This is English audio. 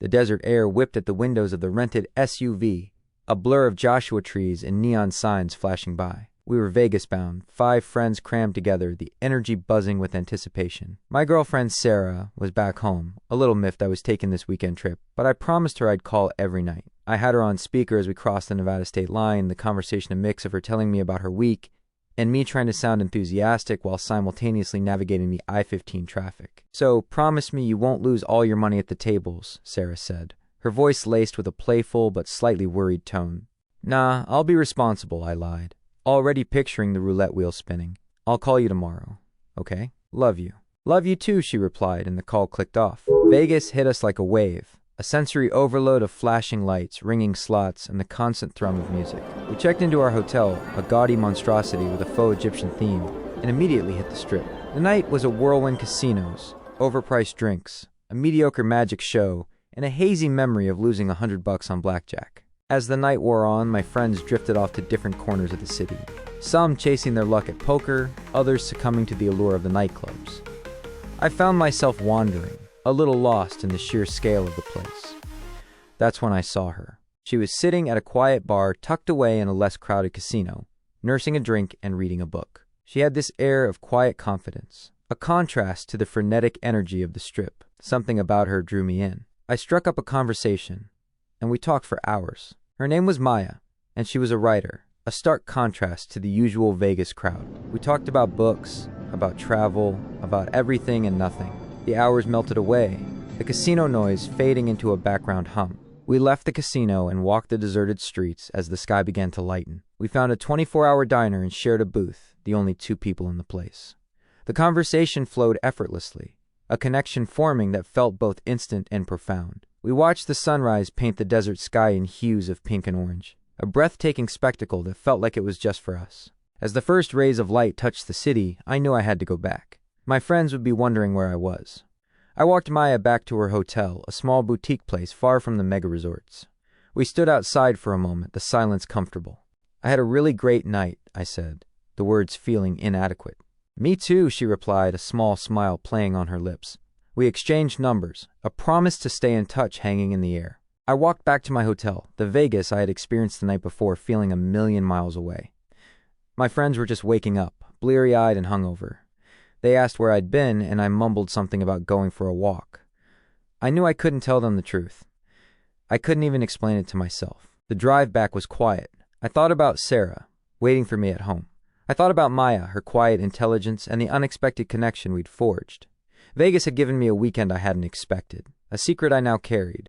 The desert air whipped at the windows of the rented SUV, a blur of Joshua trees and neon signs flashing by. We were Vegas-bound, 5 friends crammed together, the energy buzzing with anticipation. My girlfriend Sarah was back home, a little miffed I was taking this weekend trip, but I promised her I'd call every night. I had her on speaker as we crossed the Nevada state line, the conversation a mix of her telling me about her week, and me trying to sound enthusiastic while simultaneously navigating the I-15 traffic. "So, promise me you won't lose all your money at the tables," Sarah said, her voice laced with a playful but slightly worried tone. "Nah, I'll be responsible," I lied, already picturing the roulette wheel spinning. "I'll call you tomorrow, okay? Love you." "Love you too," she replied, and the call clicked off. Vegas hit us like a wave, a sensory overload of flashing lights, ringing slots, and the constant thrum of music. We checked into our hotel, a gaudy monstrosity with a faux Egyptian theme, and immediately hit the strip. The night was a whirlwind: casinos, overpriced drinks, a mediocre magic show, and a hazy memory of losing $100 on blackjack. As the night wore on, my friends drifted off to different corners of the city, some chasing their luck at poker, others succumbing to the allure of the nightclubs. I found myself wandering, a little lost in the sheer scale of the place. That's when I saw her. She was sitting at a quiet bar tucked away in a less crowded casino, nursing a drink and reading a book. She had this air of quiet confidence, a contrast to the frenetic energy of the strip. Something about her drew me in. I struck up a conversation, and we talked for hours. Her name was Maya, and she was a writer, a stark contrast to the usual Vegas crowd. We talked about books, about travel, about everything and nothing. The hours melted away, the casino noise fading into a background hum. We left the casino and walked the deserted streets as the sky began to lighten. We found a 24-hour diner and shared a booth, the only 2 people in the place. The conversation flowed effortlessly, a connection forming that felt both instant and profound. We watched the sunrise paint the desert sky in hues of pink and orange, a breathtaking spectacle that felt like it was just for us. As the first rays of light touched the city, I knew I had to go back. My friends would be wondering where I was. I walked Maya back to her hotel, a small boutique place far from the mega resorts. We stood outside for a moment, the silence comfortable. "I had a really great night," I said, the words feeling inadequate. "Me too," she replied, a small smile playing on her lips. We exchanged numbers, a promise to stay in touch hanging in the air. I walked back to my hotel, the Vegas I had experienced the night before feeling a million miles away. My friends were just waking up, bleary-eyed and hungover. They asked where I'd been, and I mumbled something about going for a walk. I knew I couldn't tell them the truth. I couldn't even explain it to myself. The drive back was quiet. I thought about Sarah, waiting for me at home. I thought about Maya, her quiet intelligence, and the unexpected connection we'd forged. Vegas had given me a weekend I hadn't expected, a secret I now carried.